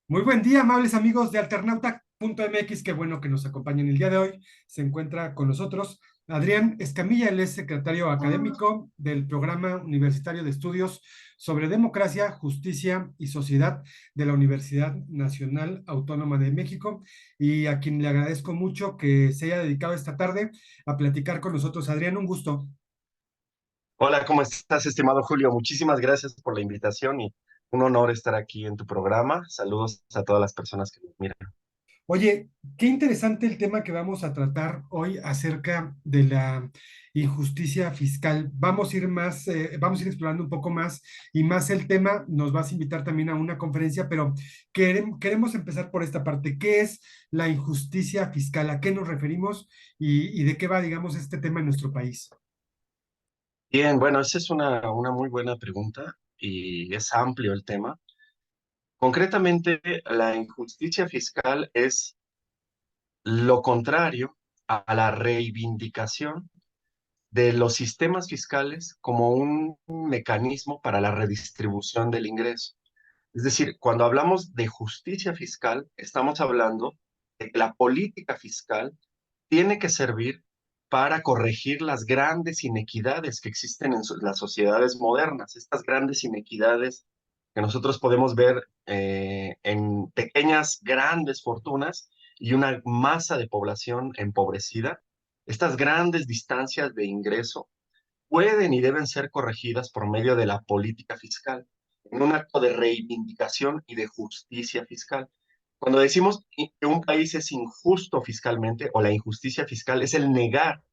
Muy buen día, amables amigos de Alternauta.mx. Qué bueno que nos acompañen el día de hoy. Se encuentra con nosotros Adrián Escamilla, él es secretario académico del Programa Universitario de Estudios sobre Democracia, Justicia y Sociedad de la Universidad Nacional Autónoma de México, y a quien le agradezco mucho que se haya dedicado esta tarde a platicar con nosotros. Adrián, un gusto. Hola, ¿cómo estás, estimado Julio? Muchísimas gracias por la invitación y un honor estar aquí en tu programa. Saludos a todas las personas que nos miran. Oye, qué interesante el tema que vamos a tratar hoy acerca de la injusticia fiscal. Vamos a ir explorando un poco más y más el tema. Nos vas a invitar también a una conferencia, pero queremos empezar por esta parte. ¿Qué es la injusticia fiscal? ¿A qué nos referimos y de qué va, digamos, este tema en nuestro país? Bien, bueno, esa es una muy buena pregunta y es amplio el tema. Concretamente, la injusticia fiscal es lo contrario a la reivindicación de los sistemas fiscales como un mecanismo para la redistribución del ingreso. Es decir, cuando hablamos de justicia fiscal, estamos hablando de que la política fiscal tiene que servir para corregir las grandes inequidades que existen en las sociedades modernas, estas grandes inequidades que nosotros podemos ver en pequeñas, grandes fortunas y una masa de población empobrecida. Estas grandes distancias de ingreso pueden y deben ser corregidas por medio de la política fiscal, en un acto de reivindicación y de justicia fiscal. Cuando decimos que un país es injusto fiscalmente o la injusticia fiscal es el negar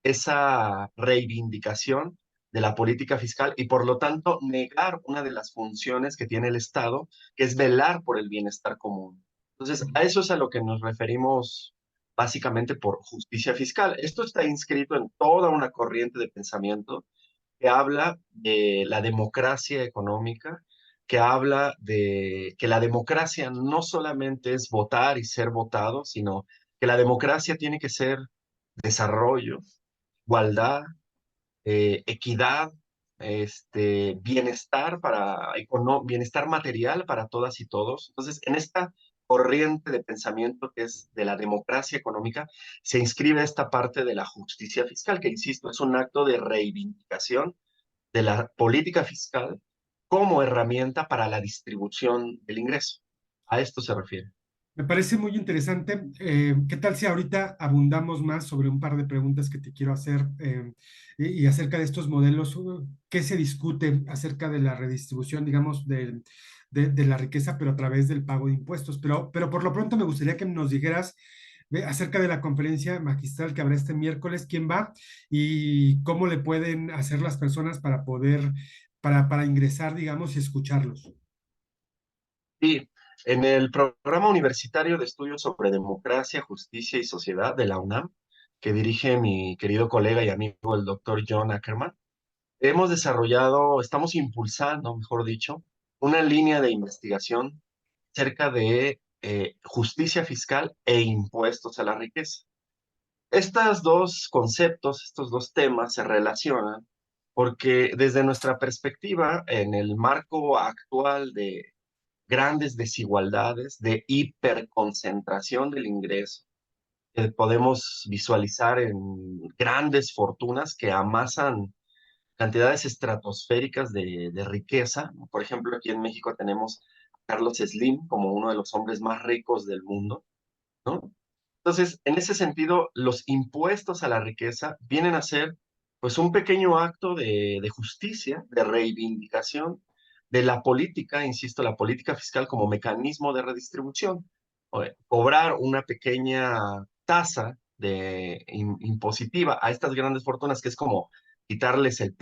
esa reivindicación de la política fiscal y por lo tanto negar una de las funciones que tiene el Estado, que es velar por el bienestar común. Entonces, a eso es a lo que nos referimos básicamente por justicia fiscal. Esto está inscrito en toda una corriente de pensamiento que habla de la democracia económica, que habla de que la democracia no solamente es votar y ser votado, sino que la democracia tiene que ser desarrollo, igualdad, equidad, bienestar bienestar material para todas y todos. Entonces, en esta corriente de pensamiento que es de la democracia económica, se inscribe esta parte de la justicia fiscal, que insisto, es un acto de reivindicación de la política fiscal como herramienta para la distribución del ingreso. A esto se refiere. Me parece muy interesante. ¿Qué tal si ahorita abundamos más sobre un par de preguntas que te quiero hacer y acerca de estos modelos? ¿Qué se discute acerca de la redistribución, digamos, de la riqueza, pero a través del pago de impuestos? Pero por lo pronto me gustaría que nos dijeras acerca de la conferencia magistral que habrá este miércoles, quién va y cómo le pueden hacer las personas para poder, para ingresar, digamos, y escucharlos. Y en el programa universitario de estudios sobre democracia, justicia y sociedad de la UNAM, que dirige mi querido colega y amigo el doctor John Ackerman, estamos impulsando, mejor dicho, una línea de investigación cerca de justicia fiscal e impuestos a la riqueza. Estos dos conceptos, estos dos temas se relacionan porque desde nuestra perspectiva, en el marco actual de grandes desigualdades, de hiperconcentración del ingreso, que podemos visualizar en grandes fortunas que amasan cantidades estratosféricas de riqueza. Por ejemplo, aquí en México tenemos a Carlos Slim como uno de los hombres más ricos del mundo, ¿no? Entonces, en ese sentido, los impuestos a la riqueza vienen a ser pues un pequeño acto de justicia, de reivindicación de la política, insisto, la política fiscal como mecanismo de redistribución. Cobrar una pequeña tasa impositiva a estas grandes fortunas, que es como quitarles un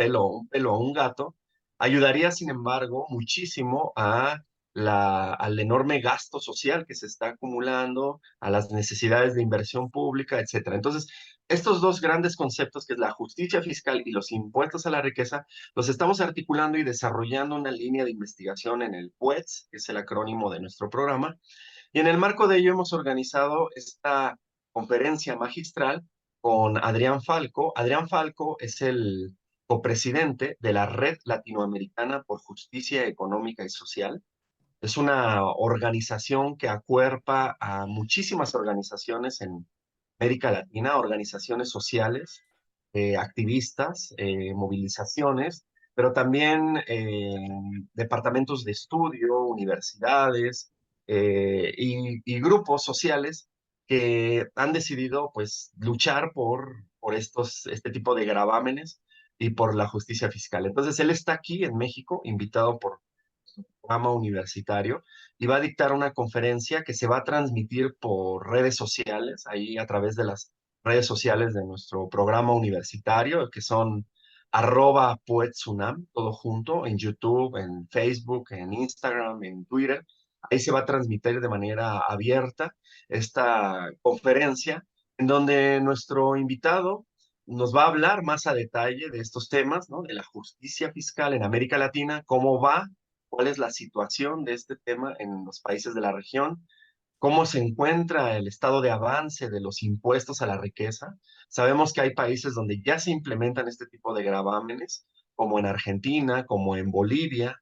pelo a un gato, ayudaría, sin embargo, muchísimo al enorme gasto social que se está acumulando, a las necesidades de inversión pública, etcétera. Entonces, estos dos grandes conceptos, que es la justicia fiscal y los impuestos a la riqueza, los estamos articulando y desarrollando una línea de investigación en el PUETS, que es el acrónimo de nuestro programa, y en el marco de ello hemos organizado esta conferencia magistral con Adrián Falco. Adrián Falco es el copresidente de la Red Latinoamericana por Justicia Económica y Social, Es una organización que acuerpa a muchísimas organizaciones en América Latina, organizaciones sociales, activistas, movilizaciones, pero también departamentos de estudio, universidades y grupos sociales que han decidido pues luchar por este tipo de gravámenes y por la justicia fiscal. Entonces, él está aquí en México, invitado por programa universitario y va a dictar una conferencia que se va a transmitir por redes sociales, ahí a través de las redes sociales de nuestro programa universitario, que son @Poetsunam, todo junto, en YouTube, en Facebook, en Instagram, en Twitter. Ahí se va a transmitir de manera abierta esta conferencia, en donde nuestro invitado nos va a hablar más a detalle de estos temas, ¿no? De la justicia fiscal en América Latina, cómo va, cuál es la situación de este tema en los países de la región, cómo se encuentra el estado de avance de los impuestos a la riqueza. Sabemos que hay países donde ya se implementan este tipo de gravámenes, como en Argentina, como en Bolivia,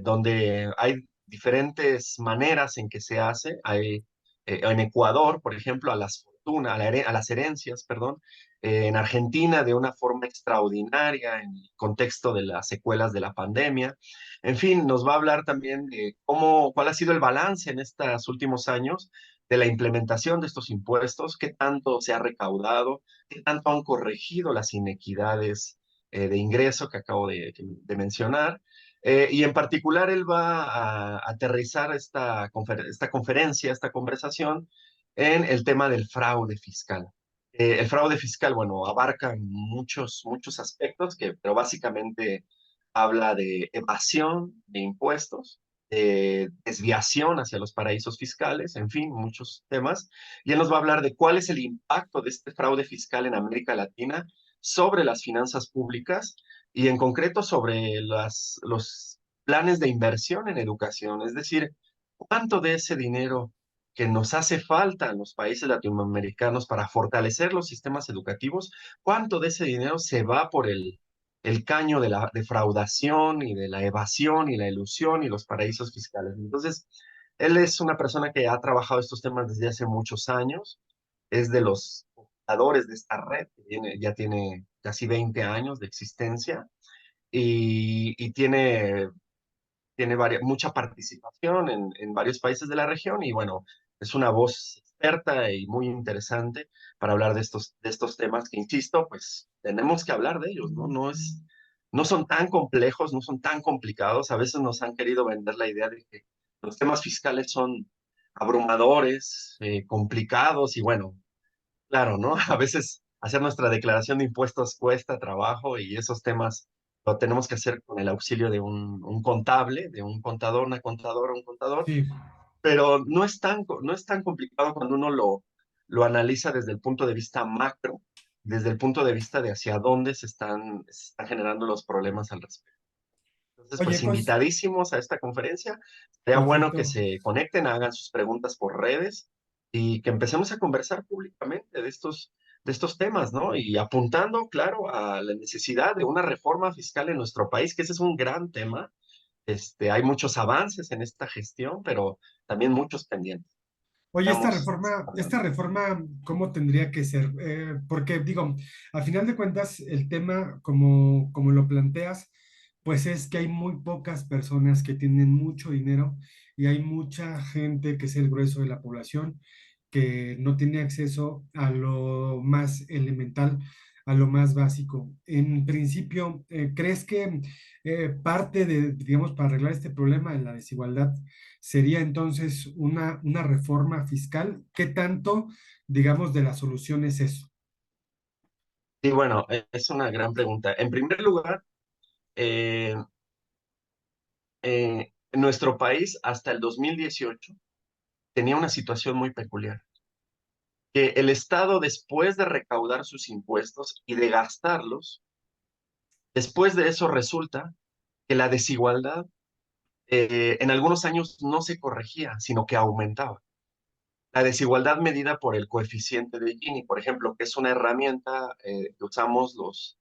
donde hay diferentes maneras en que se hace. Hay, en Ecuador, por ejemplo, a las fortunas, a las herencias, perdón, en Argentina de una forma extraordinaria en el contexto de las secuelas de la pandemia. En fin, nos va a hablar también de cuál ha sido el balance en estos últimos años de la implementación de estos impuestos, qué tanto se ha recaudado, qué tanto han corregido las inequidades de ingreso que acabo de mencionar. Y en particular, él va a aterrizar esta conferencia, esta conversación, en el tema del fraude fiscal. El fraude fiscal, bueno, abarca muchos aspectos, pero básicamente habla de evasión de impuestos, de desviación hacia los paraísos fiscales, en fin, muchos temas. Y él nos va a hablar de cuál es el impacto de este fraude fiscal en América Latina sobre las finanzas públicas y en concreto sobre los planes de inversión en educación, es decir, cuánto de ese dinero que nos hace falta en los países latinoamericanos para fortalecer los sistemas educativos, cuánto de ese dinero se va por el caño de la defraudación y de la evasión y la ilusión y los paraísos fiscales. Entonces, él es una persona que ha trabajado estos temas desde hace muchos años, es de los fundadores de esta red, que ya tiene casi 20 años de existencia y tiene mucha participación en varios países de la región y bueno, es una voz experta y muy interesante para hablar de estos temas que, insisto, pues tenemos que hablar de ellos, ¿no? No son tan complejos, no son tan complicados. A veces nos han querido vender la idea de que los temas fiscales son abrumadores, complicados y bueno, claro, ¿no? A veces hacer nuestra declaración de impuestos cuesta trabajo y esos temas lo tenemos que hacer con el auxilio de un contable, de un contador, una contadora, un contador, Sí. pero no es tan complicado cuando uno lo analiza desde el punto de vista macro, desde el punto de vista de hacia dónde se están generando los problemas al respecto. Entonces, Oye, pues pues, invitadísimos a esta conferencia. Sería bueno que perfecto. se conecten, hagan sus preguntas por redes y que empecemos a conversar públicamente de estos temas, ¿no? Y apuntando, claro, a la necesidad de una reforma fiscal en nuestro país, que ese es un gran tema. Hay muchos avances en esta gestión, pero también muchos pendientes. Oye, Estamos esta hablando. reforma, ¿cómo tendría que ser? Porque digo, a final de cuentas, el tema, como lo planteas, pues es que hay muy pocas personas que tienen mucho dinero y hay mucha gente que es el grueso de la población que no tiene acceso a lo más elemental, a lo más básico. En principio, ¿crees que parte de, digamos, para arreglar este problema de la desigualdad sería entonces una reforma fiscal? ¿Qué tanto, digamos, de la solución es eso? Sí, bueno, es una gran pregunta. En primer lugar, eh, en nuestro país hasta el 2018 tenía una situación muy peculiar, que el Estado, después de recaudar sus impuestos y de gastarlos, después de eso resulta que la desigualdad en algunos años no se corregía, sino que aumentaba. La desigualdad medida por el coeficiente de Gini, por ejemplo, que es una herramienta que usamos los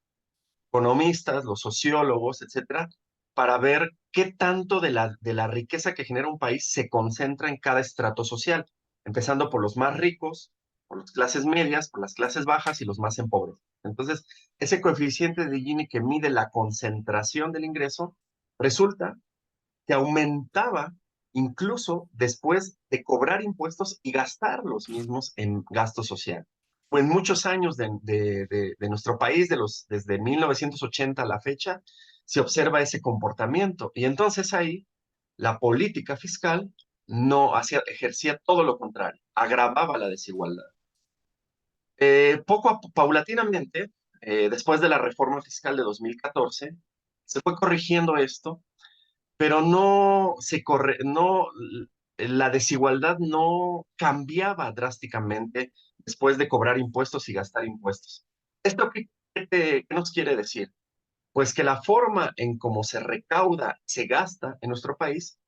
economistas, los sociólogos, etcétera, para ver qué tanto de la riqueza que genera un país se concentra en cada estrato social, empezando por los más ricos, por las clases medias, por las clases bajas y los más empobrecidos. Entonces, ese coeficiente de Gini que mide la concentración del ingreso, resulta que aumentaba incluso después de cobrar impuestos y gastar los mismos en gasto social. Pues en muchos años de nuestro país, desde 1980 a la fecha, se observa ese comportamiento. Y entonces ahí la política fiscal no hacía, ejercía todo lo contrario, agravaba la desigualdad. Paulatinamente, después de la reforma fiscal de 2014, se fue corrigiendo esto, pero la desigualdad no cambiaba drásticamente después de cobrar impuestos y gastar impuestos. ¿Esto qué nos quiere decir? Pues que la forma en cómo se recauda, se gasta en nuestro país,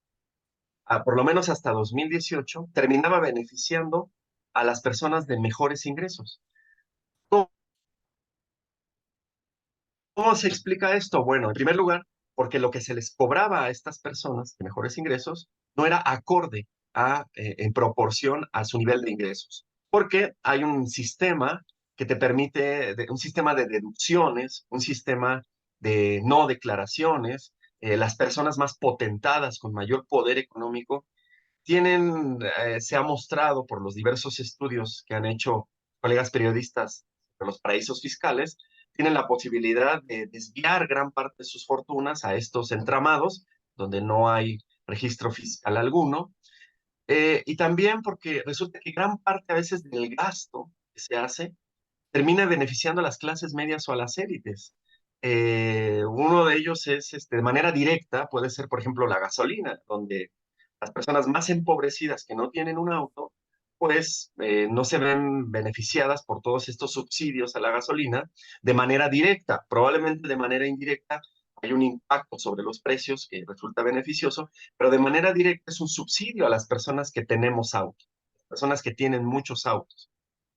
por lo menos hasta 2018, terminaba beneficiando a las personas de mejores ingresos. ¿Cómo, cómo se explica esto? Bueno, en primer lugar, porque lo que se les cobraba a estas personas de mejores ingresos no era acorde en proporción a su nivel de ingresos. Porque hay un sistema que te permite, un sistema de deducciones, un sistema de no declaraciones. Las personas más potentadas, con mayor poder económico, se ha mostrado por los diversos estudios que han hecho colegas periodistas de los paraísos fiscales, tienen la posibilidad de desviar gran parte de sus fortunas a estos entramados, donde no hay registro fiscal alguno, y también porque resulta que gran parte a veces del gasto que se hace termina beneficiando a las clases medias o a las élites. Uno de ellos es, de manera directa, puede ser, por ejemplo, la gasolina, donde las personas más empobrecidas que no tienen un auto, pues no se ven beneficiadas por todos estos subsidios a la gasolina de manera directa. Probablemente de manera indirecta hay un impacto sobre los precios que resulta beneficioso, pero de manera directa es un subsidio a las personas que tenemos autos, personas que tienen muchos autos.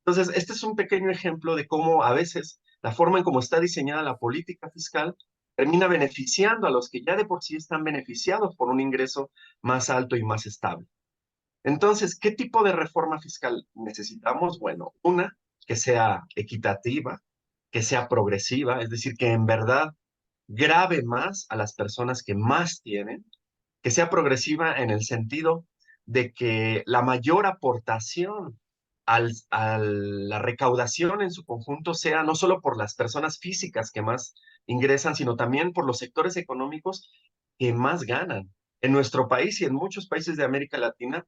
Entonces, este es un pequeño ejemplo de cómo a veces la forma en cómo está diseñada la política fiscal termina beneficiando a los que ya de por sí están beneficiados por un ingreso más alto y más estable. Entonces, ¿qué tipo de reforma fiscal necesitamos? Bueno, una que sea equitativa, que sea progresiva, es decir, que en verdad grave más a las personas que más tienen, que sea progresiva en el sentido de que la mayor aportación a la recaudación en su conjunto sea no solo por las personas físicas que más ingresan, sino también por los sectores económicos que más ganan. En nuestro país y en muchos países de América Latina,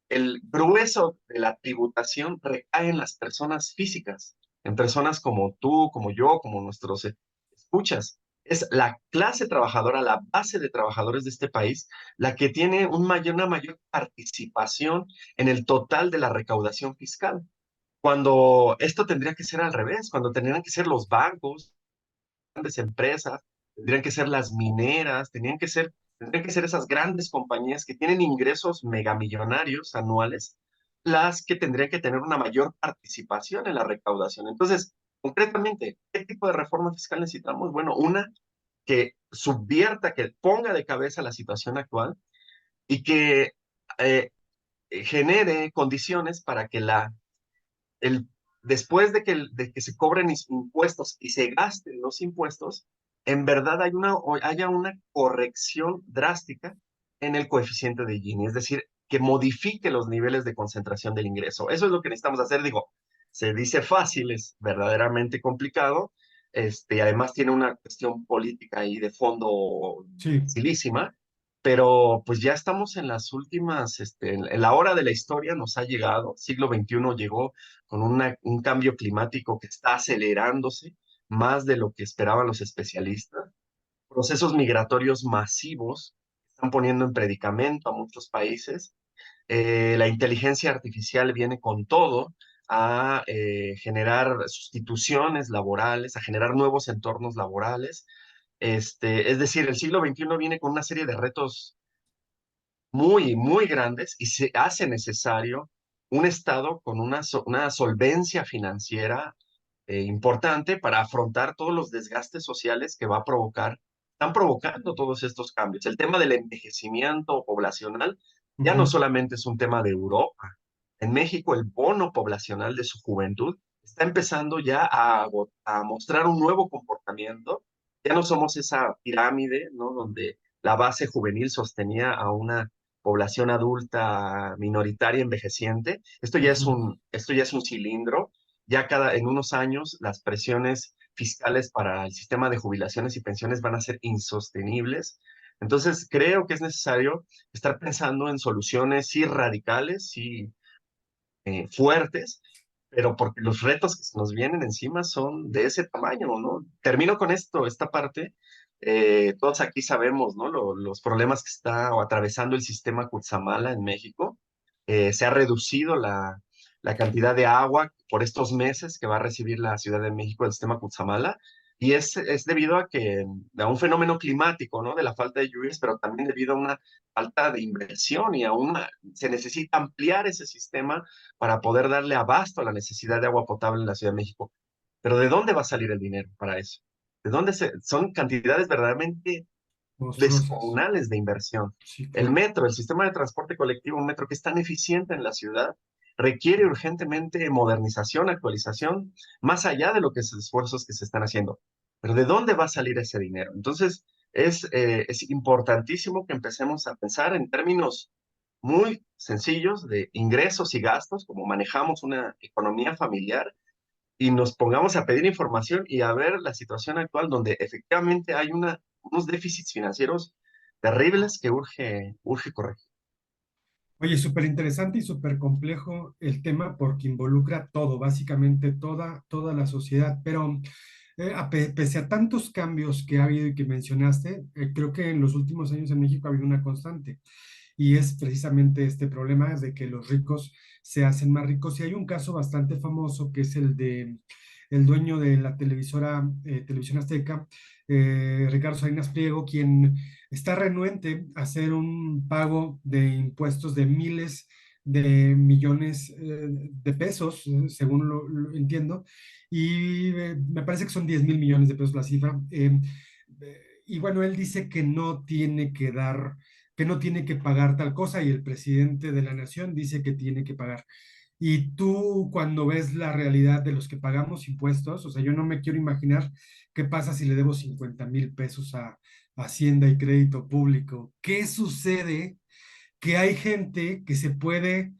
el grueso de la tributación recae en las personas físicas, en personas como tú, como yo, como nuestros escuchas. Es la clase trabajadora, la base de trabajadores de este país, la que tiene una mayor participación en el total de la recaudación fiscal. Cuando esto tendría que ser al revés, cuando tendrían que ser los bancos, grandes empresas, tendrían que ser las mineras, tendrían que ser esas grandes compañías que tienen ingresos megamillonarios anuales, las que tendrían que tener una mayor participación en la recaudación. Entonces, concretamente, ¿qué tipo de reforma fiscal necesitamos? Bueno, una que subvierta, que ponga de cabeza la situación actual y que eh, genere condiciones para que el, después de que se cobren impuestos y se gasten los impuestos, en verdad haya una corrección drástica en el coeficiente de Gini, es decir, que modifique los niveles de concentración del ingreso. Eso es lo que necesitamos hacer. Digo, se dice fácil, es verdaderamente complicado. Además tiene una cuestión política ahí de fondo Sí. dificilísima, pero pues ya estamos en las últimas, en la hora de la historia nos ha llegado, siglo XXI llegó con un cambio climático que está acelerándose más de lo que esperaban los especialistas, procesos migratorios masivos están poniendo en predicamento a muchos países. La inteligencia artificial viene con todo a generar sustituciones laborales, a generar nuevos entornos laborales. Es decir, el siglo XXI viene con una serie de retos muy, muy grandes y se hace necesario un Estado con una solvencia financiera importante para afrontar todos los desgastes sociales que va a provocar están provocando todos estos cambios. El tema del envejecimiento poblacional ya no Ujú. solamente es un tema de Europa. En México, el bono poblacional de su juventud está empezando ya a mostrar un nuevo comportamiento. Ya no somos esa pirámide, ¿no? Donde la base juvenil sostenía a una población adulta minoritaria envejeciente. Ujú. Esto ya es un cilindro. En unos años las presiones fiscales para el sistema de jubilaciones y pensiones van a ser insostenibles. Entonces, creo que es necesario estar pensando en soluciones sí radicales, sí fuertes, pero porque los retos que se nos vienen encima son de ese tamaño, ¿no? Termino con esto, esta parte. Todos aquí sabemos, ¿no? Los problemas que está atravesando el sistema Cutzamala en México. Se ha reducido la cantidad de agua por estos meses que va a recibir la Ciudad de México del sistema Cutzamala. Y es debido a un fenómeno climático, ¿no? De la falta de lluvias, pero también debido a una falta de inversión y se necesita ampliar ese sistema para poder darle abasto a la necesidad de agua potable en la Ciudad de México. Pero ¿de dónde va a salir el dinero para eso? Son cantidades verdaderamente Monstruosas. descomunales de inversión? Sí, El claro. metro, el sistema de transporte colectivo, un metro que es tan eficiente en la ciudad, requiere urgentemente modernización, actualización, más allá de los esfuerzos que se están haciendo. Pero ¿de dónde va a salir ese dinero? Entonces, es importantísimo que empecemos a pensar en términos muy sencillos de ingresos y gastos, como manejamos una economía familiar, y nos pongamos a pedir información y a ver la situación actual donde efectivamente hay unos déficits financieros terribles que urge corregir. Oye, súper interesante y súper complejo el tema porque involucra todo, básicamente toda la sociedad, pero pese a tantos cambios que ha habido y que mencionaste, creo que en los últimos años en México ha habido una constante y es precisamente este problema de que los ricos se hacen más ricos. Y hay un caso bastante famoso que es el de el dueño de la televisora Televisión Azteca, Ricardo Salinas Pliego, quien está renuente a hacer un pago de impuestos de miles de millones de pesos, según lo entiendo, y me parece que son 10.000 millones de pesos la cifra. Y bueno, él dice que no tiene que dar, que no tiene que pagar tal cosa y el presidente de la nación dice que tiene que pagar. Y tú cuando ves la realidad de los que pagamos impuestos, o sea, yo no me quiero imaginar qué pasa si le debo 50.000 pesos a Hacienda y Crédito Público. ¿Qué sucede? Que hay gente que se puede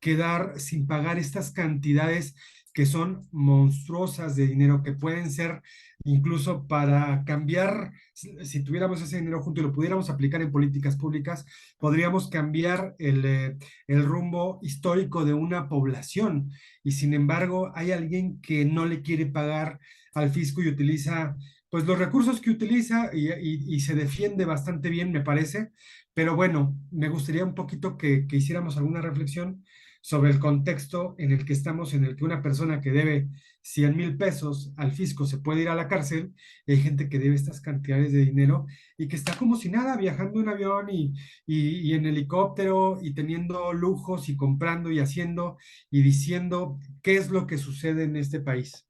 quedar sin pagar estas cantidades que son monstruosas de dinero, que pueden ser incluso para cambiar, si tuviéramos ese dinero junto y lo pudiéramos aplicar en políticas públicas, podríamos cambiar el rumbo histórico de una población. Y sin embargo, hay alguien que no le quiere pagar al fisco y utiliza pues los recursos que utiliza y se defiende bastante bien, me parece. Pero bueno, me gustaría un poquito que hiciéramos alguna reflexión sobre el contexto en el que estamos, en el que una persona que debe 100.000 pesos al fisco se puede ir a la cárcel, y hay gente que debe estas cantidades de dinero y que está como si nada, viajando en avión y en helicóptero y teniendo lujos y comprando y haciendo y diciendo qué es lo que sucede en este país.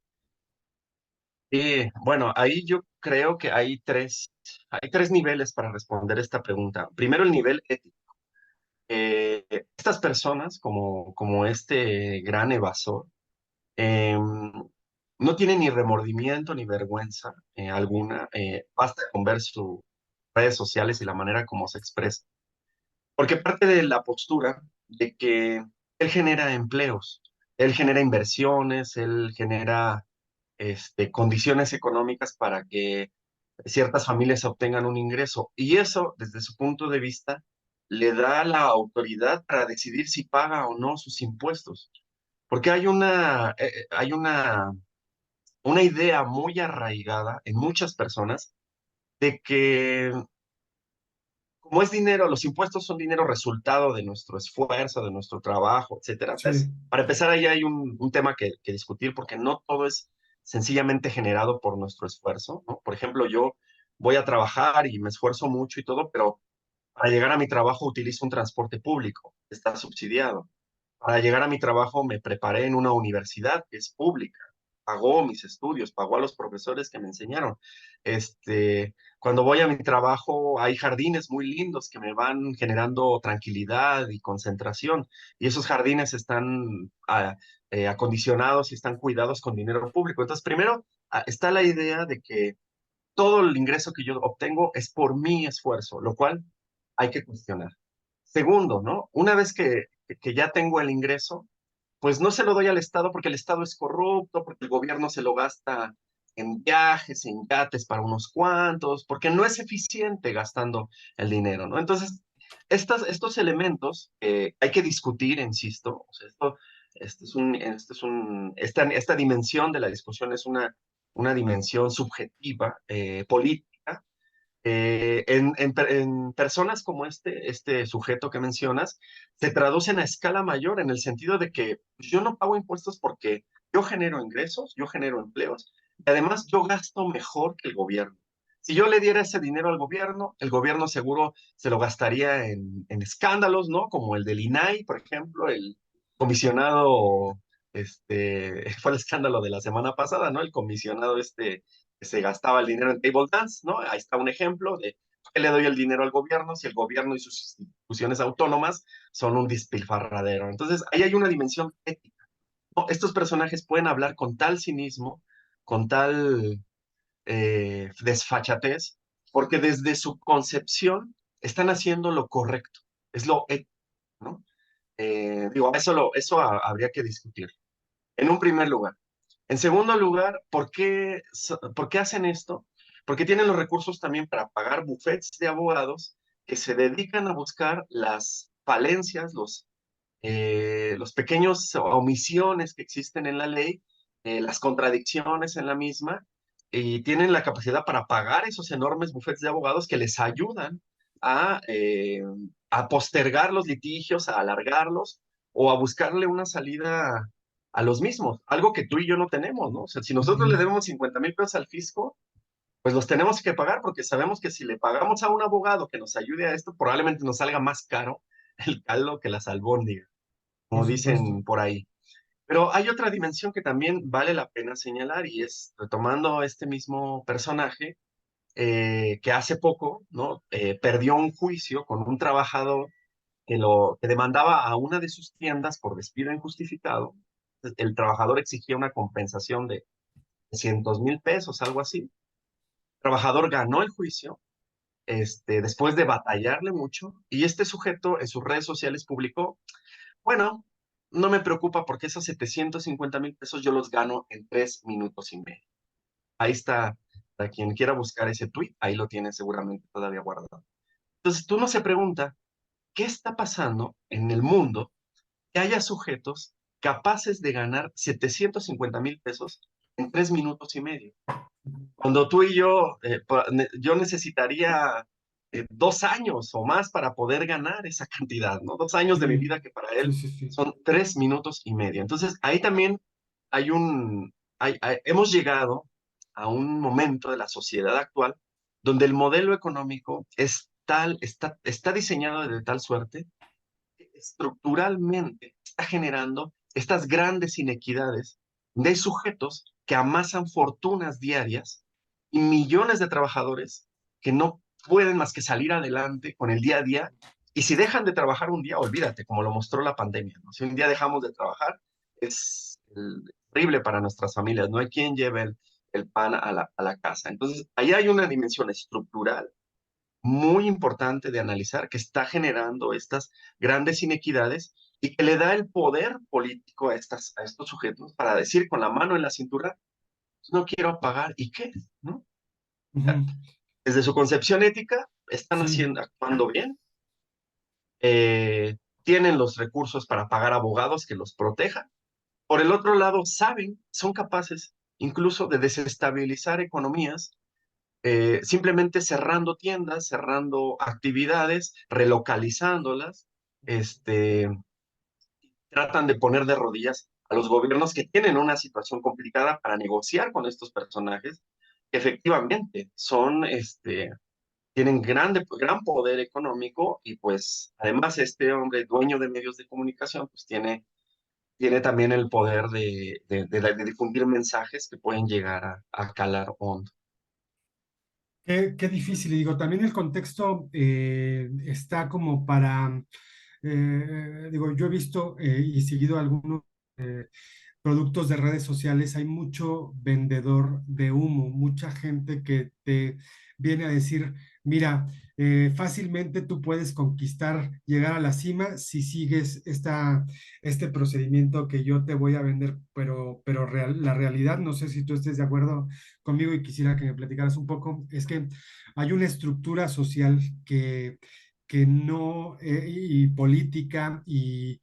Y bueno, ahí yo creo que hay tres niveles para responder esta pregunta. Primero, el nivel ético. Estas personas, como este gran evasor, eh, no tienen ni remordimiento ni vergüenza alguna. Basta con ver sus redes sociales y la manera como se expresa. Porque parte de la postura de que él genera empleos, él genera inversiones, él genera condiciones económicas para que ciertas familias obtengan un ingreso. Y eso, desde su punto de vista, le da la autoridad para decidir si paga o no sus impuestos. Porque hay una idea muy arraigada en muchas personas de que como es dinero, los impuestos son dinero resultado de nuestro esfuerzo, de nuestro trabajo, etcétera. Sí, Para empezar, ahí hay un tema que discutir porque no todo es sencillamente generado por nuestro esfuerzo, ¿no? Por ejemplo, yo voy a trabajar y me esfuerzo mucho y todo, pero para llegar a mi trabajo utilizo un transporte público, que está subsidiado. Para llegar a mi trabajo me preparé en una universidad que es pública. pagó mis estudios, pagó a los profesores que me enseñaron. Cuando voy a mi trabajo hay jardines muy lindos que me van generando tranquilidad y concentración, y esos jardines están acondicionados y están cuidados con dinero público. Entonces, primero está la idea de que todo el ingreso que yo obtengo es por mi esfuerzo, lo cual hay que cuestionar. Segundo, ¿no? Una vez que ya tengo el ingreso, pues no se lo doy al Estado porque el Estado es corrupto, porque el gobierno se lo gasta en viajes, en yates para unos cuantos, porque no es eficiente gastando el dinero, ¿no? Entonces, estos elementos hay que discutir, insisto, o sea, esta dimensión de la discusión es una dimensión subjetiva, política, en personas como este sujeto que mencionas, se traducen a escala mayor en el sentido de que yo no pago impuestos porque yo genero ingresos, yo genero empleos, y además yo gasto mejor que el gobierno. Si yo le diera ese dinero al gobierno, el gobierno seguro se lo gastaría en escándalos, ¿no? Como el del INAI, por ejemplo, el comisionado, fue el escándalo de la semana pasada, ¿no? El comisionado que se gastaba el dinero en table dance, ¿no? Ahí está un ejemplo de qué le doy el dinero al gobierno si el gobierno y sus instituciones autónomas son un despilfarradero. Entonces, ahí hay una dimensión ética, ¿no? Estos personajes pueden hablar con tal cinismo, con tal desfachatez, porque desde su concepción están haciendo lo correcto, es lo ético, ¿no? Digo, habría que discutir. En un primer lugar. En segundo lugar, ¿por qué hacen esto? Porque tienen los recursos también para pagar bufetes de abogados que se dedican a buscar las falencias, los pequeños omisiones que existen en la ley, las contradicciones en la misma, y tienen la capacidad para pagar esos enormes bufetes de abogados que les ayudan a, eh, a postergar los litigios, a alargarlos o a buscarle una salida a los mismos, algo que tú y yo no tenemos, ¿no? O sea, si nosotros le Ujú. debemos 50,000 pesos al fisco, pues los tenemos que pagar porque sabemos que si le pagamos a un abogado que nos ayude a esto, probablemente nos salga más caro el caldo que las albóndigas, Por como supuesto. dicen por ahí. Pero hay otra dimensión que también vale la pena señalar y es, retomando este mismo personaje, que hace poco, ¿no? Perdió un juicio con un trabajador que demandaba a una de sus tiendas por despido injustificado. El trabajador exigía una compensación de 300,000 pesos, algo así. El trabajador ganó el juicio, después de batallarle mucho, y este sujeto en sus redes sociales publicó: bueno, no me preocupa porque esos 750,000 pesos yo los gano en 3 minutos y medio. Ahí está, para quien quiera buscar ese tweet, ahí lo tiene seguramente todavía guardado. Entonces, tú no se pregunta, ¿qué está pasando en el mundo que haya sujetos capaces de ganar 750,000 pesos en 3 minutos y medio? Cuando tú y yo, yo necesitaría 2 años o más para poder ganar esa cantidad, ¿no? 2 años de mi Sí, vida que para sí, él sí, sí. son 3 minutos y medio. Entonces, ahí también hemos llegado a un momento de la sociedad actual donde el modelo económico está diseñado de tal suerte que estructuralmente está generando estas grandes inequidades de sujetos que amasan fortunas diarias y millones de trabajadores que no pueden más que salir adelante con el día a día. Y si dejan de trabajar un día, olvídate, como lo mostró la pandemia, ¿no? Si un día dejamos de trabajar, es horrible para nuestras familias. No hay quien lleve el pan a la casa. Entonces, ahí hay una dimensión estructural muy importante de analizar que está generando estas grandes inequidades y que le da el poder político a estos sujetos para decir con la mano en la cintura: no quiero pagar, ¿y qué? ¿No? Ujú. Desde su concepción ética, están Sí. actuando bien, eh, tienen los recursos para pagar abogados que los protejan. Por el otro lado, son capaces incluso de desestabilizar economías, simplemente cerrando tiendas, cerrando actividades, relocalizándolas, este, tratan de poner de rodillas a los gobiernos que tienen una situación complicada para negociar con estos personajes, que efectivamente tienen gran poder económico y pues además este hombre dueño de medios de comunicación pues tiene también el poder de difundir mensajes que pueden llegar a calar hondo. Qué difícil, y digo, también el contexto está como para, digo, yo he visto y seguido algunos productos de redes sociales, hay mucho vendedor de humo, mucha gente que te viene a decir, mira, fácilmente tú puedes conquistar, llegar a la cima si sigues este procedimiento que yo te voy a vender, pero la realidad, no sé si tú estés de acuerdo conmigo y quisiera que me platicaras un poco, es que hay una estructura social que no, y política y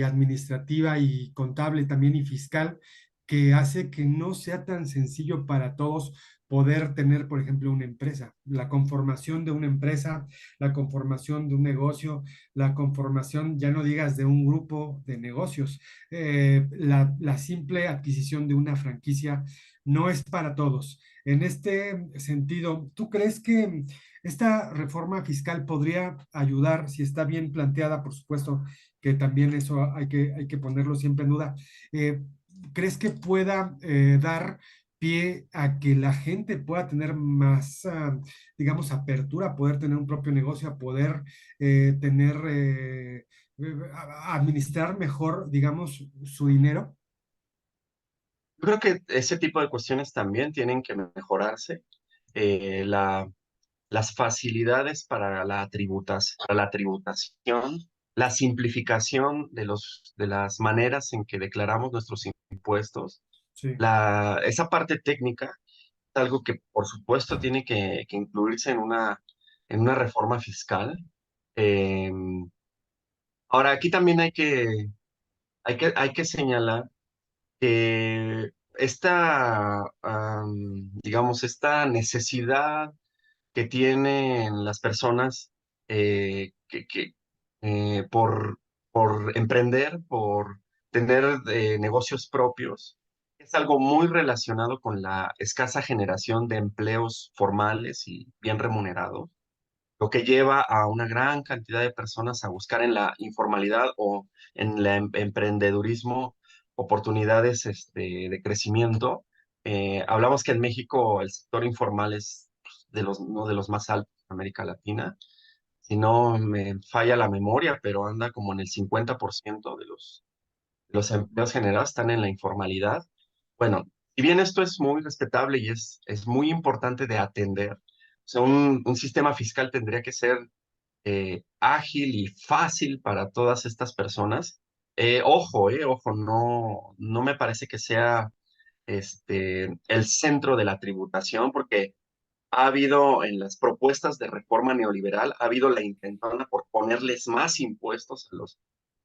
administrativa y contable también y fiscal, que hace que no sea tan sencillo para todos poder tener, por ejemplo, una empresa, la conformación de una empresa, la conformación de un negocio, la conformación, ya no digas de un grupo de negocios, la simple adquisición de una franquicia no es para todos. En este sentido, ¿tú crees que esta reforma fiscal podría ayudar, si está bien planteada, por supuesto, que también eso hay que ponerlo siempre en duda? eh, ¿Crees que pueda dar pie a que la gente pueda tener más, digamos, apertura, a poder tener un propio negocio, a poder tener, administrar mejor, digamos, su dinero? Yo creo que ese tipo de cuestiones también tienen que mejorarse. Las facilidades para para la tributación, la simplificación de las maneras en que declaramos nuestros impuestos, Sí. esa parte técnica es algo que por supuesto tiene que incluirse en una reforma fiscal. Eh, Ahora, aquí también hay que señalar que digamos, esta necesidad que tienen las personas por emprender, por tener negocios propios, es algo muy relacionado con la escasa generación de empleos formales y bien remunerados, lo que lleva a una gran cantidad de personas a buscar en la informalidad o en el emprendedurismo oportunidades de crecimiento. Hablamos que en México el sector informal es uno de los más altos en América Latina. Si no me falla la memoria, pero anda como en el 50% de los empleos generados están en la informalidad. Bueno, si bien esto es muy respetable y es muy importante de atender, o sea, un sistema fiscal tendría que ser ágil y fácil para todas estas personas. Ojo, no me parece que sea el centro de la tributación, porque ha habido en las propuestas de reforma neoliberal, ha habido la intentona por ponerles más impuestos a los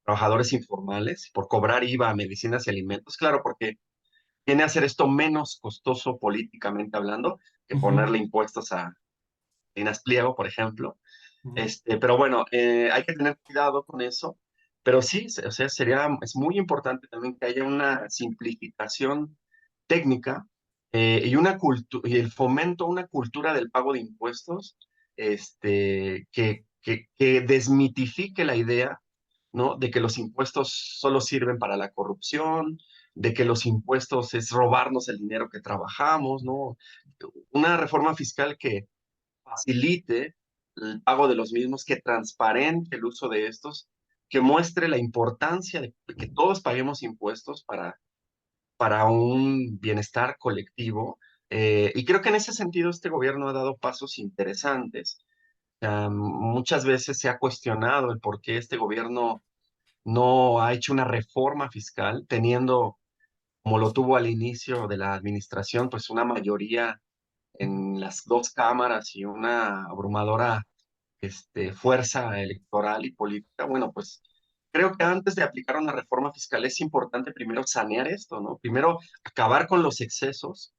trabajadores informales, por cobrar IVA a medicinas y alimentos. Claro, porque viene a hacer esto menos costoso políticamente hablando que Ujú, ponerle impuestos a Dinas Pliego, por ejemplo. ujú. Pero bueno, hay que tener cuidado con eso. Pero sí, o sea, es muy importante también que haya una simplificación técnica y el fomento a una cultura del pago de impuestos que desmitifique la idea, ¿no? De que los impuestos solo sirven para la corrupción, de que los impuestos es robarnos el dinero que trabajamos, ¿no? Una reforma fiscal que facilite el pago de los mismos, que transparente el uso de estos, que muestre la importancia de que todos paguemos impuestos para un bienestar colectivo. Y creo que en ese sentido este gobierno ha dado pasos interesantes. Muchas veces se ha cuestionado el por qué este gobierno no ha hecho una reforma fiscal, teniendo, como lo tuvo al inicio de la administración, pues una mayoría en las dos cámaras y una abrumadora fuerza electoral y política. Bueno, pues creo que antes de aplicar una reforma fiscal es importante primero sanear esto, ¿no? Primero acabar con los excesos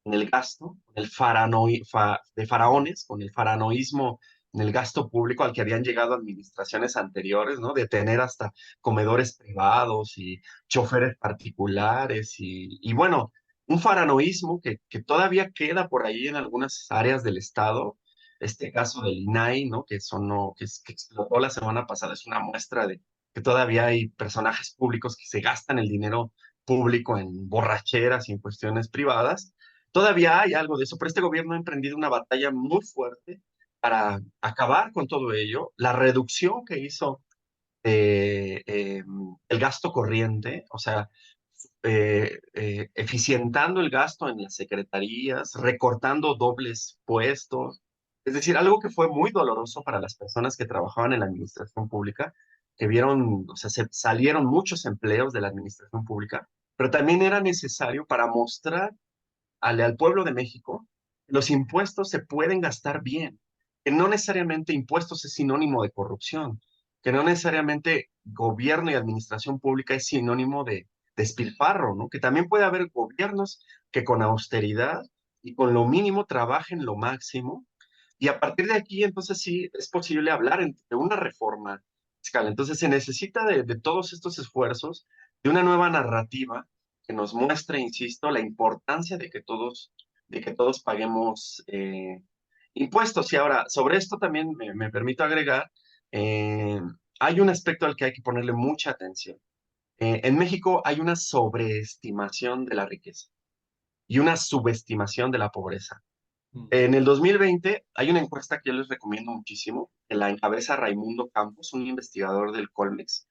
en el gasto, de faraones, con el faraonismo en el gasto público al que habían llegado administraciones anteriores, ¿no? De tener hasta comedores privados y choferes particulares y bueno, un faranoísmo que todavía queda por ahí en algunas áreas del Estado. Este caso del INAI, ¿no? Que explotó la semana pasada, es una muestra de que todavía hay personajes públicos que se gastan el dinero público en borracheras y en cuestiones privadas. Todavía hay algo de eso, pero este gobierno ha emprendido una batalla muy fuerte para acabar con todo ello. La reducción que hizo el gasto corriente, o sea, eficientando el gasto en las secretarías, recortando dobles puestos, es decir, algo que fue muy doloroso para las personas que trabajaban en la administración pública, que vieron, o sea, se salieron muchos empleos de la administración pública, pero también era necesario para mostrar al pueblo de México que los impuestos se pueden gastar bien, que no necesariamente impuestos es sinónimo de corrupción, que no necesariamente gobierno y administración pública es sinónimo de despilfarro, ¿no? Que también puede haber gobiernos que con austeridad y con lo mínimo trabajen lo máximo, y a partir de aquí entonces sí es posible hablar de una reforma fiscal. Entonces se necesita de todos estos esfuerzos, de una nueva narrativa que nos muestre, insisto, la importancia de que todos paguemos impuestos. Y ahora, sobre esto también me permito agregar, eh, hay un aspecto al que hay que ponerle mucha atención. En México hay una sobreestimación de la riqueza y una subestimación de la pobreza. Mm. En el 2020 hay una encuesta que yo les recomiendo muchísimo, que la encabeza Raimundo Campos, un investigador del Colmex.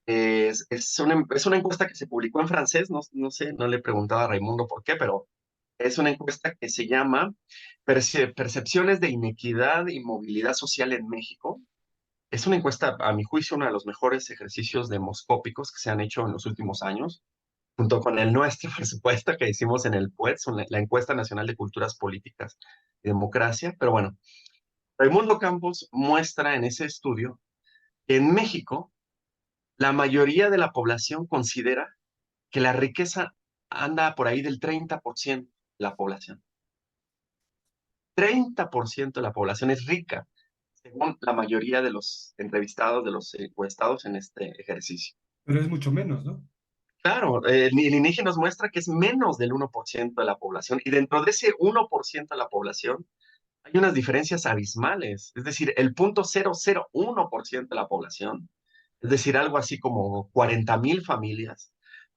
Es una encuesta que se publicó en francés, no sé, no le he preguntado a Raimundo por qué, pero es una encuesta que se llama Percepciones de Inequidad y Movilidad Social en México. Es una encuesta, a mi juicio, uno de los mejores ejercicios demoscópicos que se han hecho en los últimos años, junto con el nuestro, por supuesto, que hicimos en el PUEDS, la Encuesta Nacional de Culturas Políticas y Democracia. Pero bueno, Raimundo Campos muestra en ese estudio que en México la mayoría de la población considera que la riqueza anda por ahí del 30% de la población. 30% de la población es rica, según la mayoría de los entrevistados, de los encuestados en este ejercicio. Pero es mucho menos, ¿no? Claro, el INEGI nos muestra que es menos del 1% de la población, y dentro de ese 1% de la población hay unas diferencias abismales, es decir, el 0.001% de la población, es decir, algo así como 40,000 familias.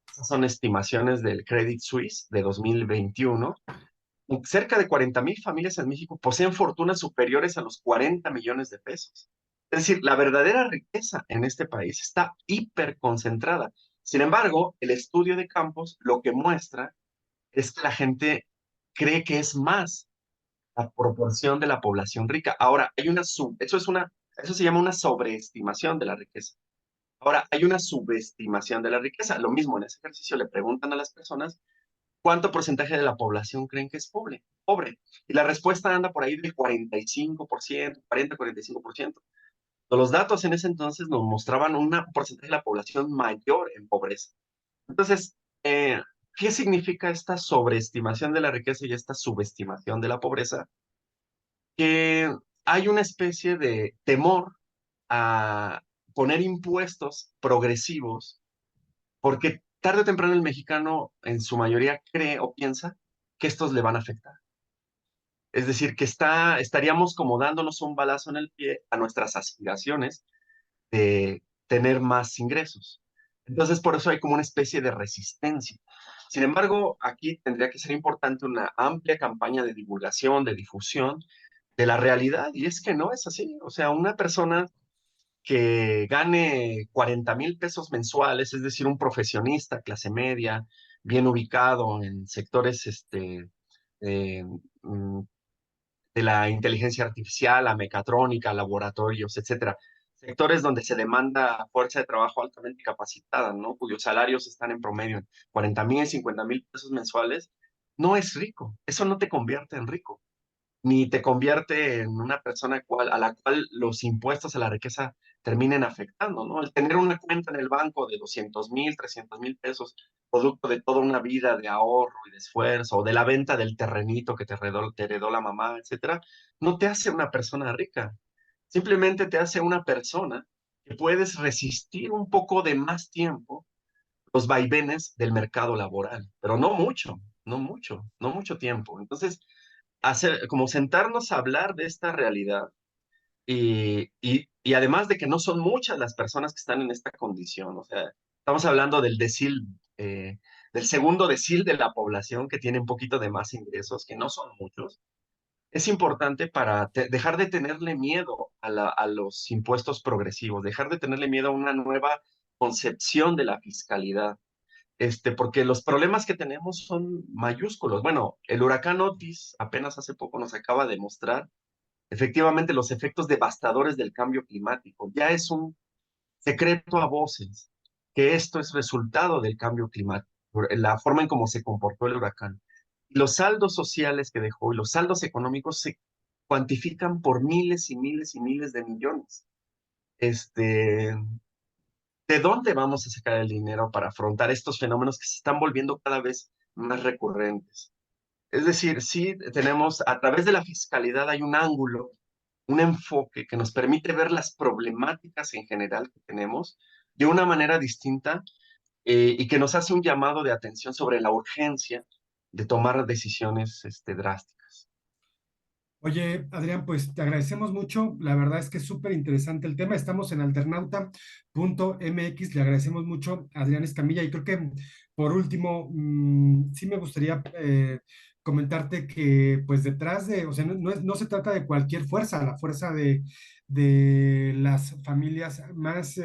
Estas son estimaciones del Credit Suisse de 2021. Cerca de 40,000 familias en México poseen fortunas superiores a los 40 millones de pesos. Es decir, la verdadera riqueza en este país está hiperconcentrada. Sin embargo, el estudio de Campos lo que muestra es que la gente cree que es más la proporción de la población rica. Ahora, eso se llama una sobreestimación de la riqueza. Ahora, hay una subestimación de la riqueza. Lo mismo en ese ejercicio le preguntan a las personas cuánto porcentaje de la población creen que es pobre. Pobre. Y la respuesta anda por ahí del 45%, 40-45%. Los datos en ese entonces nos mostraban un porcentaje de la población mayor en pobreza. Entonces, ¿qué significa esta sobreestimación de la riqueza y esta subestimación de la pobreza? Que hay una especie de temor a poner impuestos progresivos, porque tarde o temprano el mexicano en su mayoría cree o piensa que estos le van a afectar. Es decir, que estaríamos como dándonos un balazo en el pie a nuestras aspiraciones de tener más ingresos. Entonces, por eso hay como una especie de resistencia. Sin embargo, aquí tendría que ser importante una amplia campaña de divulgación, de difusión de la realidad, y es que no es así. O sea, una persona que gane 40,000 pesos mensuales, es decir, un profesionista, clase media, bien ubicado en sectores eh, mm, de la inteligencia artificial, la mecatrónica, laboratorios, etcétera. Sectores donde se demanda fuerza de trabajo altamente capacitada, ¿no? Cuyos salarios están en promedio en 40,000, 50,000 pesos mensuales, no es rico. Eso no te convierte en rico, ni te convierte en una persona a la cual los impuestos a la riqueza terminen afectando, ¿no? El tener una cuenta en el banco de 200,000, 300,000 pesos, producto de toda una vida de ahorro y de esfuerzo, o de la venta del terrenito que te heredó la mamá, etcétera, no te hace una persona rica. Simplemente te hace una persona que puedes resistir un poco de más tiempo los vaivenes del mercado laboral, pero no mucho, no mucho tiempo. Entonces, como sentarnos a hablar de esta realidad y y además de que no son muchas las personas que están en esta condición, o sea, estamos hablando eh, del segundo decil de la población que tiene un poquito de más ingresos, que no son muchos. Es importante para dejar de tenerle miedo a los impuestos progresivos, dejar de tenerle miedo a una nueva concepción de la fiscalidad, porque los problemas que tenemos son mayúsculos. Bueno, el huracán Otis apenas hace poco nos acaba de mostrar efectivamente los efectos devastadores del cambio climático. Ya es un secreto a voces que esto es resultado del cambio climático, la forma en cómo se comportó el huracán. Los saldos sociales que dejó y los saldos económicos se cuantifican por miles y miles y miles de millones. Este, ¿De dónde vamos a sacar el dinero para afrontar estos fenómenos que se están volviendo cada vez más recurrentes? Es decir, sí tenemos, a través de la fiscalidad hay un ángulo, un enfoque que nos permite ver las problemáticas en general que tenemos de una manera distinta, y que nos hace un llamado de atención sobre la urgencia de tomar decisiones drásticas. Oye, Adrián, pues te agradecemos mucho. La verdad es que es súper interesante el tema. Estamos en alternauta.mx. Le agradecemos mucho a Adrián Escamilla. Y creo que por último, sí me gustaría comentarte que pues detrás de, o sea, no se trata de cualquier fuerza, la fuerza de las familias más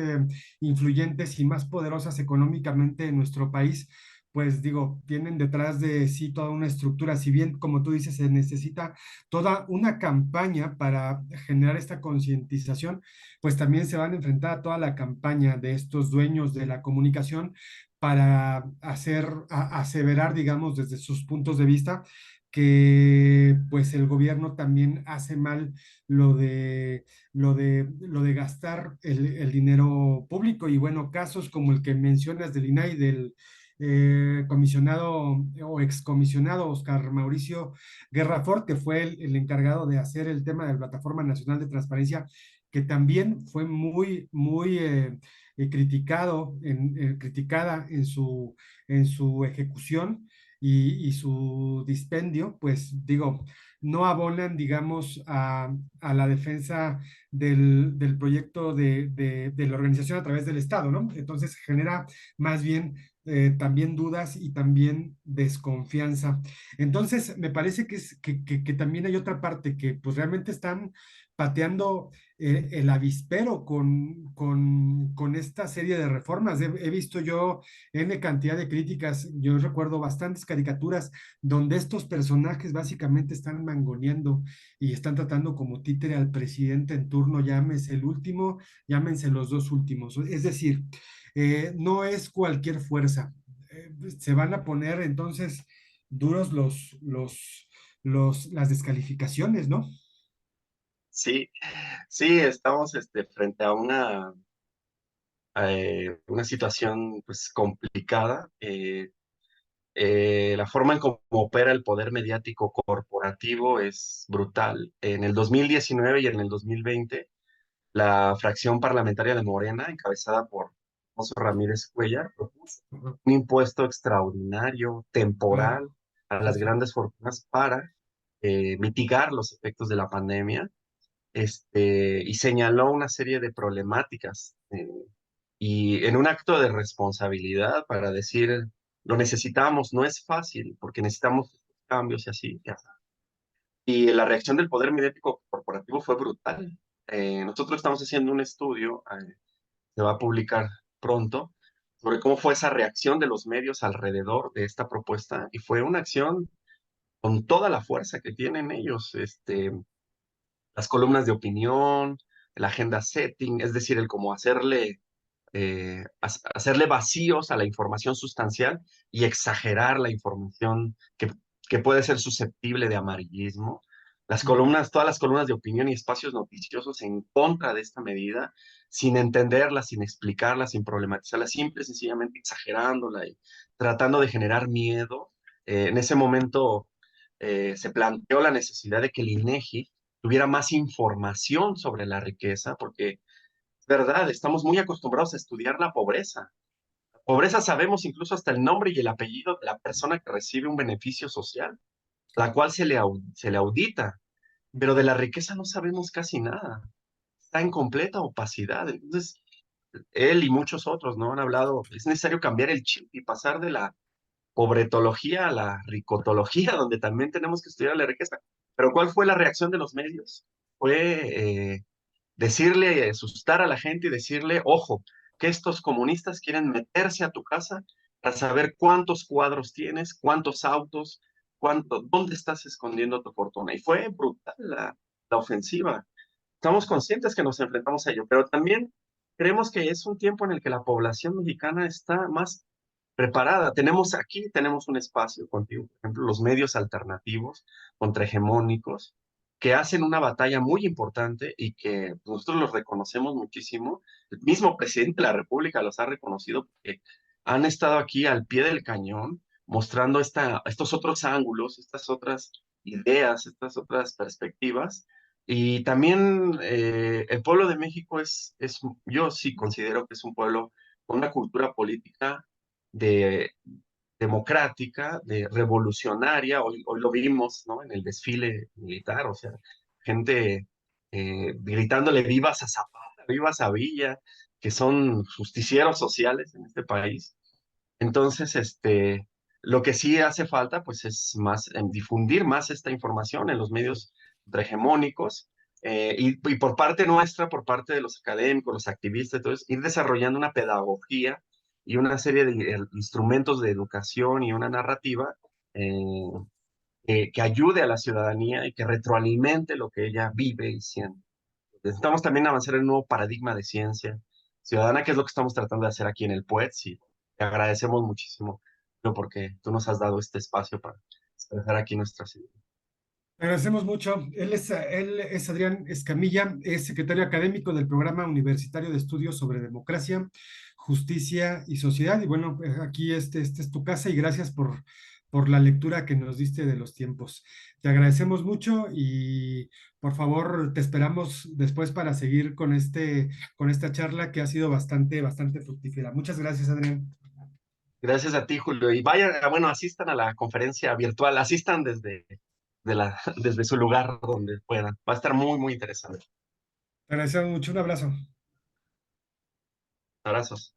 influyentes y más poderosas económicamente en nuestro país pues digo, tienen detrás de sí toda una estructura, si bien como tú dices, se necesita toda una campaña para generar esta concientización, pues también se van a enfrentar a toda la campaña de estos dueños de la comunicación para aseverar, digamos, desde sus puntos de vista, que pues el gobierno también hace mal lo de gastar el dinero público. Y bueno, casos como el que mencionas del INAI, del comisionado o excomisionado Oscar Mauricio Guerra Ford, que fue el encargado de hacer el tema de la Plataforma Nacional de Transparencia, que también fue muy criticado, criticada en su ejecución y su dispendio, pues digo, no abonan, digamos, a la defensa del proyecto de la organización a través del Estado, ¿no? Entonces genera más bien también dudas y también desconfianza. Entonces, me parece que también hay otra parte que pues realmente están pateando el avispero con esta serie de reformas. He visto yo N cantidad de críticas, yo recuerdo bastantes caricaturas donde estos personajes básicamente están mangoneando y están tratando como títere al presidente en turno, llámese el último, llámense los dos últimos. Es decir, no es cualquier fuerza. Se van a poner entonces duros las descalificaciones, ¿no? Sí, sí, estamos frente a una situación pues complicada. La forma en cómo opera el poder mediático corporativo es brutal. En el 2019 y en el 2020, la fracción parlamentaria de Morena, encabezada por José Ramírez Cuellar, propuso Ujú. un impuesto extraordinario, Claro, temporal, a sí, las sí. grandes fortunas para mitigar los efectos de la pandemia, y señaló una serie de problemáticas, y en un acto de responsabilidad para decir, lo necesitamos, no es fácil, porque necesitamos cambios y así, ya. Y la reacción del poder mediático corporativo fue brutal. Nosotros estamos haciendo un estudio, se va a publicar pronto, sobre cómo fue esa reacción de los medios alrededor de esta propuesta, y fue una acción con toda la fuerza que tienen ellos, las columnas de opinión, la agenda setting, es decir, el cómo hacerle vacíos a la información sustancial y exagerar la información que puede ser susceptible de amarillismo. Mm. Todas las columnas de opinión y espacios noticiosos en contra de esta medida, sin entenderla, sin explicarla, sin problematizarla, simple y sencillamente exagerándola y tratando de generar miedo. En ese momento se planteó la necesidad de que el INEGI tuviera más información sobre la riqueza, porque es verdad, estamos muy acostumbrados a estudiar la pobreza. Pobreza sabemos incluso hasta el nombre y el apellido de la persona que recibe un beneficio social, la cual se le audita, pero de la riqueza no sabemos casi nada. está en completa opacidad. Entonces, él y muchos otros, ¿no? Han hablado, es necesario cambiar el chip y pasar de la pobretología a la ricotología, donde también tenemos que estudiar la riqueza. Pero ¿cuál fue la reacción de los medios? Fue decirle, asustar a la gente y decirle, ojo, que estos comunistas quieren meterse a tu casa para saber cuántos cuadros tienes, cuántos autos, dónde estás escondiendo tu fortuna. Y fue brutal la ofensiva. Estamos conscientes que nos enfrentamos a ello, pero también creemos que es un tiempo en el que la población mexicana está más preparada. Tenemos un espacio contigo, por ejemplo, los medios alternativos, contrahegemónicos, que hacen una batalla muy importante y que nosotros los reconocemos muchísimo. El mismo presidente de la República los ha reconocido porque han estado aquí al pie del cañón mostrando estos otros ángulos, estas otras ideas, estas otras perspectivas. Y también el pueblo de México yo sí considero que es un pueblo con una cultura política de democrática, de revolucionaria. Hoy lo vimos, ¿no? En el desfile militar, o sea, gente gritándole vivas a Zapata, vivas a Villa, que son justicieros sociales en este país. Entonces, lo que sí hace falta, pues, es más, difundir más esta información en los medios hegemónicos, y por parte nuestra, por parte de los académicos, los activistas, entonces, ir desarrollando una pedagogía y una serie de instrumentos de educación y una narrativa eh, que ayude a la ciudadanía y que retroalimente lo que ella vive y siente. Necesitamos también avanzar en un nuevo paradigma de ciencia ciudadana, que es lo que estamos tratando de hacer aquí en el PUETS, y te agradecemos muchísimo, ¿no? Porque tú nos has dado este espacio para expresar aquí nuestras ideas. Te agradecemos mucho. Él es Adrián Escamilla, es secretario académico del Programa Universitario de Estudios sobre Democracia, Justicia y Sociedad. Y bueno, aquí este es tu casa y gracias por la lectura que nos diste de los tiempos. Te agradecemos mucho y por favor te esperamos después para seguir con esta charla que ha sido bastante fructífera. Muchas gracias, Adrián. Gracias a ti, Julio. Y vayan, bueno, asistan a la conferencia virtual, asistan desde su lugar donde puedan. Va a estar muy, muy interesante. Te agradecemos mucho. Un abrazo. Abrazos.